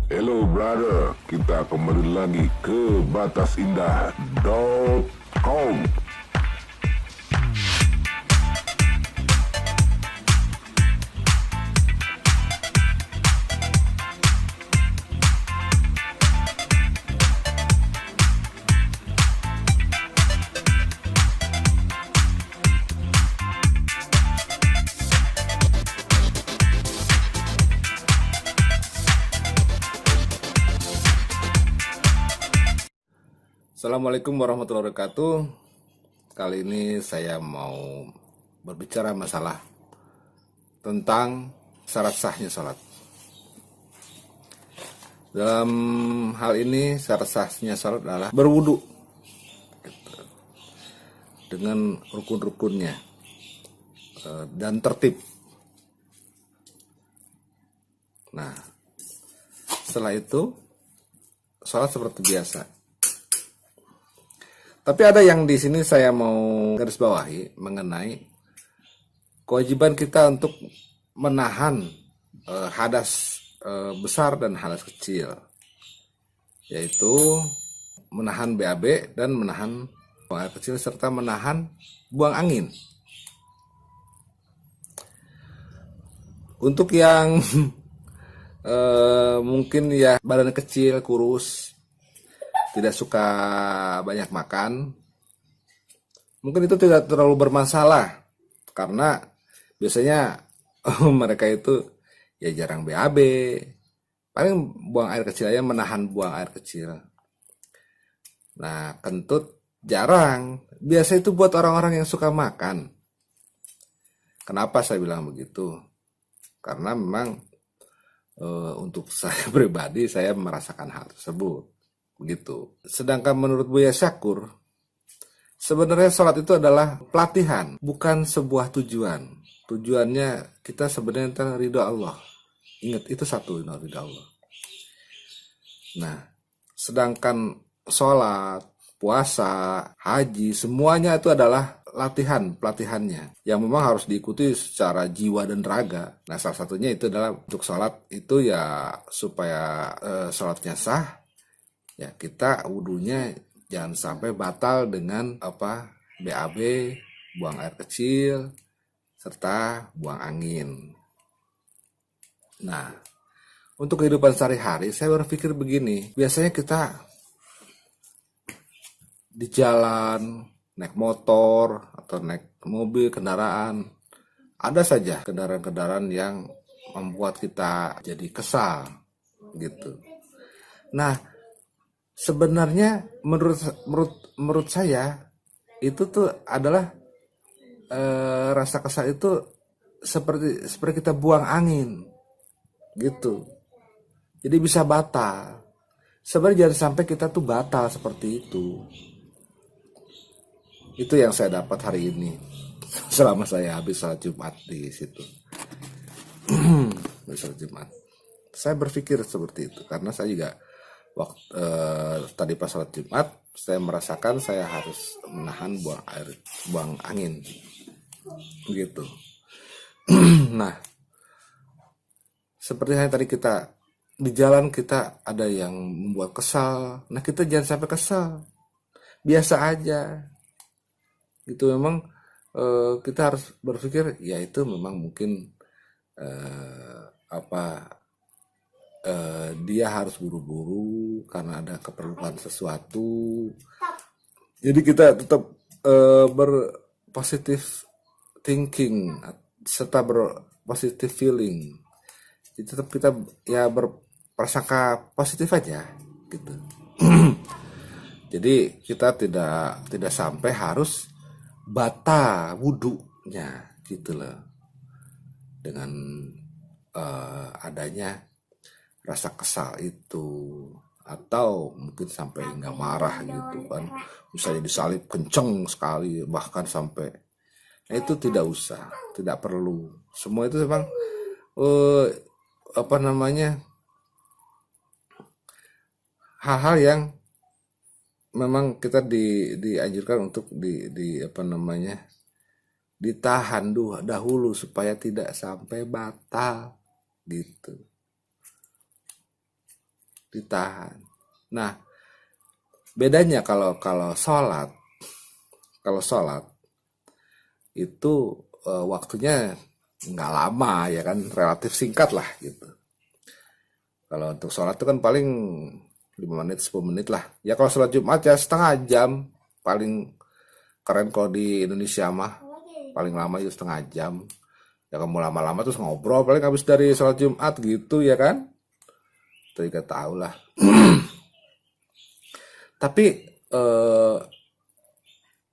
Hello brother, kita kembali lagi ke batasindah.com. Assalamualaikum warahmatullahi wabarakatuh. Kali ini saya mau berbicara masalah tentang syarat sahnya sholat. Dalam hal ini syarat sahnya sholat adalah berwudu dengan rukun-rukunnya dan tertib. Nah, setelah itu sholat seperti biasa. Tapi ada yang di sini saya mau garis bawahi mengenai kewajiban kita untuk menahan hadas besar dan hadas kecil, yaitu menahan BAB dan menahan buang air kecil serta menahan buang angin. Untuk yang mungkin ya badan kecil, kurus, tidak suka banyak makan, mungkin itu tidak terlalu bermasalah karena biasanya mereka itu ya jarang BAB, paling buang air kecil aja, menahan buang air kecil. Nah, kentut jarang, biasa itu buat orang-orang yang suka makan. Kenapa saya bilang begitu? Karena memang untuk saya pribadi saya merasakan hal tersebut. Begitu. Sedangkan menurut Buya Syakur, sebenarnya sholat itu adalah pelatihan, bukan sebuah tujuan. Tujuannya kita sebenarnya tentang ridho Allah. Ingat, itu satu, ridho Allah. Nah, sedangkan sholat, puasa, haji, semuanya itu adalah latihan, pelatihannya yang memang harus diikuti secara jiwa dan raga. Nah, salah satunya itu adalah untuk sholat itu ya supaya sholatnya sah, ya kita wudunya jangan sampai batal dengan BAB, buang air kecil, serta buang angin. Nah, untuk kehidupan sehari-hari saya berpikir begini, biasanya kita di jalan, naik motor atau naik mobil, kendaraan, ada saja kendaraan-kendaraan yang membuat kita jadi kesal gitu. Nah, sebenarnya menurut saya itu tuh adalah rasa kesal itu seperti kita buang angin gitu. Jadi bisa batal. Sebenarnya jangan sampai kita tuh batal seperti itu. Itu yang saya dapat hari ini selama saya habis salat Jumat di situ. Habis salat Jumat. Saya berpikir seperti itu karena saya juga waktu tadi pas sholat Jumat saya merasakan saya harus menahan buang angin gitu. Nah, seperti yang tadi kita di jalan kita ada yang membuat kesal, nah kita jangan sampai kesal, biasa aja gitu. Memang kita harus berpikir ya itu memang mungkin dia harus buru-buru karena ada keperluan sesuatu. Jadi kita tetap berpositif thinking serta berpositif feeling. Jadi tetap kita ya berprasangka positif aja gitu. Jadi kita tidak sampai harus batal wudunya gitu loh. Dengan adanya rasa kesal itu, atau mungkin sampai nggak marah gitu kan, misalnya disalib kenceng sekali bahkan sampai, nah itu tidak usah, tidak perlu. Semua itu memang hal-hal yang memang kita dianjurkan untuk ditahan dahulu supaya tidak sampai batal gitu. ditahan. Nah, bedanya kalau sholat itu waktunya nggak lama ya kan, relatif singkat lah gitu. Kalau untuk sholat itu kan paling 5 menit 10 menit lah. Ya kalau sholat Jumat ya setengah jam, paling keren kalau di Indonesia mah paling lama itu setengah jam. Ya kamu lama-lama terus ngobrol paling habis dari sholat Jumat gitu ya kan. Itu juga tahu lah. Tapi eh,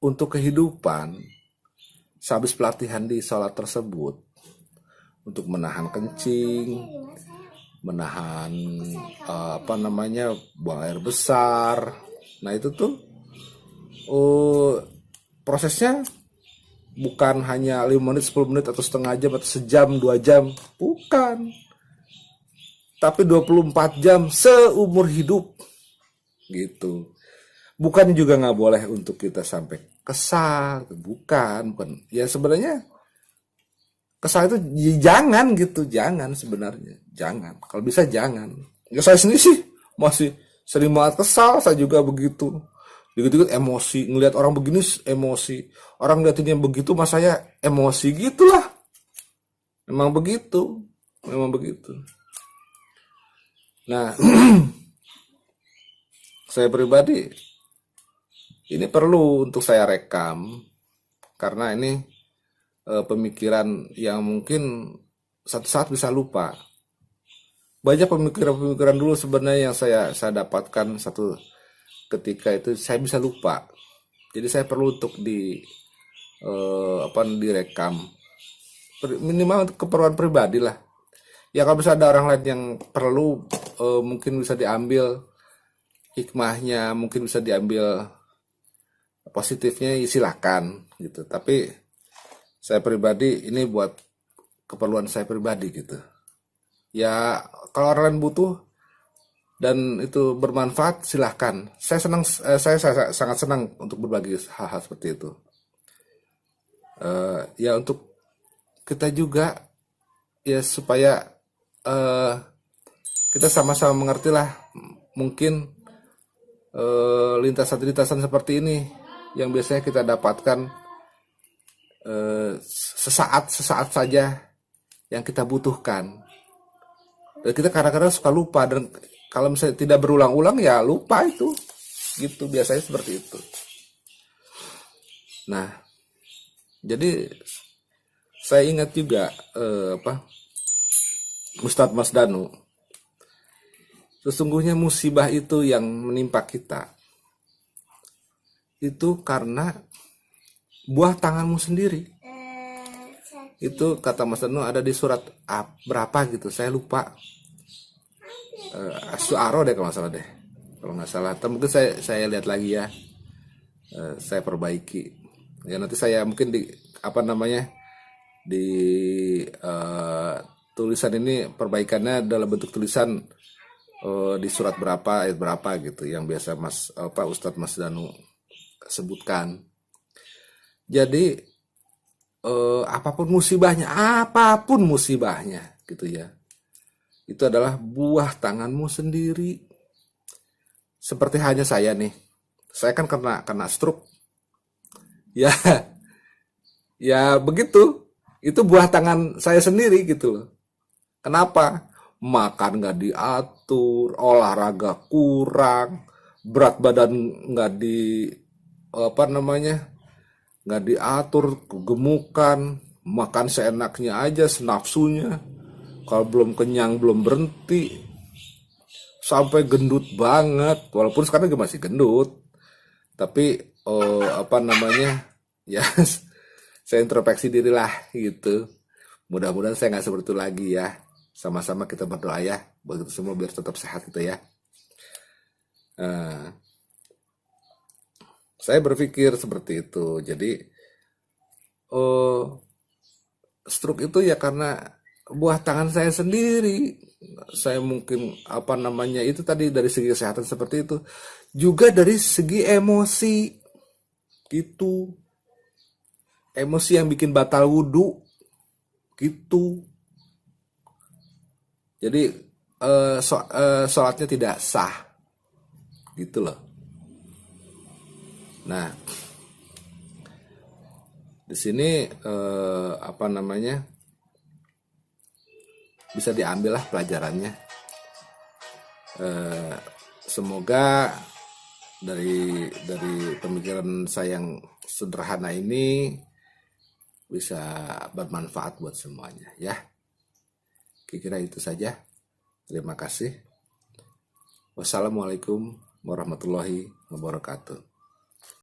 untuk kehidupan, sehabis pelatihan di sholat tersebut, untuk menahan kencing, menahan buang air besar. Nah itu tuh prosesnya bukan hanya 5 menit 10 menit atau setengah jam atau sejam 2 jam, bukan, tapi 24 jam seumur hidup gitu. Bukan juga nggak boleh untuk kita sampai kesal, bukan. Ya sebenarnya kesal itu jangan gitu, jangan sebenarnya, jangan. Kalau bisa jangan. Ya saya sendiri sih masih sering banget kesal, saya juga begitu. Dikit-dikit emosi, ngelihat orang begini emosi, orang ngeliatin yang begitu, mas saya emosi gitulah. Memang begitu. Nah, saya pribadi ini perlu untuk saya rekam karena ini pemikiran yang mungkin satu saat bisa lupa. Banyak pemikiran-pemikiran dulu sebenarnya yang saya dapatkan satu ketika itu saya bisa lupa. Jadi saya perlu untuk direkam minimal untuk keperluan pribadi lah. Ya kalau bisa ada orang lain yang perlu mungkin bisa diambil hikmahnya, mungkin bisa diambil positifnya, ya silakan gitu. Tapi saya pribadi ini buat keperluan saya pribadi gitu. Ya kalau orang lain butuh dan itu bermanfaat silahkan. Saya sangat senang untuk berbagi hal-hal seperti itu. Ya untuk kita juga ya supaya kita sama-sama mengerti lah mungkin lintasan-lintasan seperti ini yang biasanya kita dapatkan sesaat saja yang kita butuhkan. Dan kita kadang-kadang suka lupa, dan kalau misalnya tidak berulang-ulang ya lupa itu. Gitu biasanya seperti itu. Nah, jadi saya ingat juga Ustadz Mas Danu. Sesungguhnya musibah itu yang menimpa kita itu karena buah tanganmu sendiri. Itu kata Mas Danu ada di surat berapa gitu, saya lupa. As-Syu'ara deh kalau nggak salah deh. Kalau nggak salah, atau mungkin saya lihat lagi ya. Saya perbaiki. Ya nanti saya mungkin di tulisan ini perbaikannya dalam bentuk tulisan di surat berapa ayat berapa gitu yang biasa Ustadz Mas Danu sebutkan. Jadi apapun musibahnya gitu ya, itu adalah buah tanganmu sendiri. Seperti hanya saya nih, saya kan kena stroke ya. Ya begitu, itu buah tangan saya sendiri gitu loh. Kenapa? Makan nggak diatur, olahraga kurang, berat badan nggak diatur, kegemukan, makan seenaknya aja, senafsunya. Kalau belum kenyang belum berhenti, sampai gendut banget. Walaupun sekarang juga masih gendut, tapi ya saya introspeksi diri lah gitu. Mudah-mudahan saya nggak seperti itu lagi ya. Sama-sama kita berdoa ya, begitu semua biar tetap sehat gitu ya. Saya berpikir seperti itu. Jadi stroke itu ya karena buah tangan saya sendiri. Saya mungkin itu tadi dari segi kesehatan seperti itu, juga dari segi emosi. Itu emosi yang bikin batal wudhu gitu. Jadi sholatnya tidak sah, gitu loh. Nah, di sini apa namanya, bisa diambil lah pelajarannya. Semoga dari pemikiran saya yang sederhana ini bisa bermanfaat buat semuanya ya. Kira-kira itu saja. Terima kasih. Wassalamualaikum warahmatullahi wabarakatuh.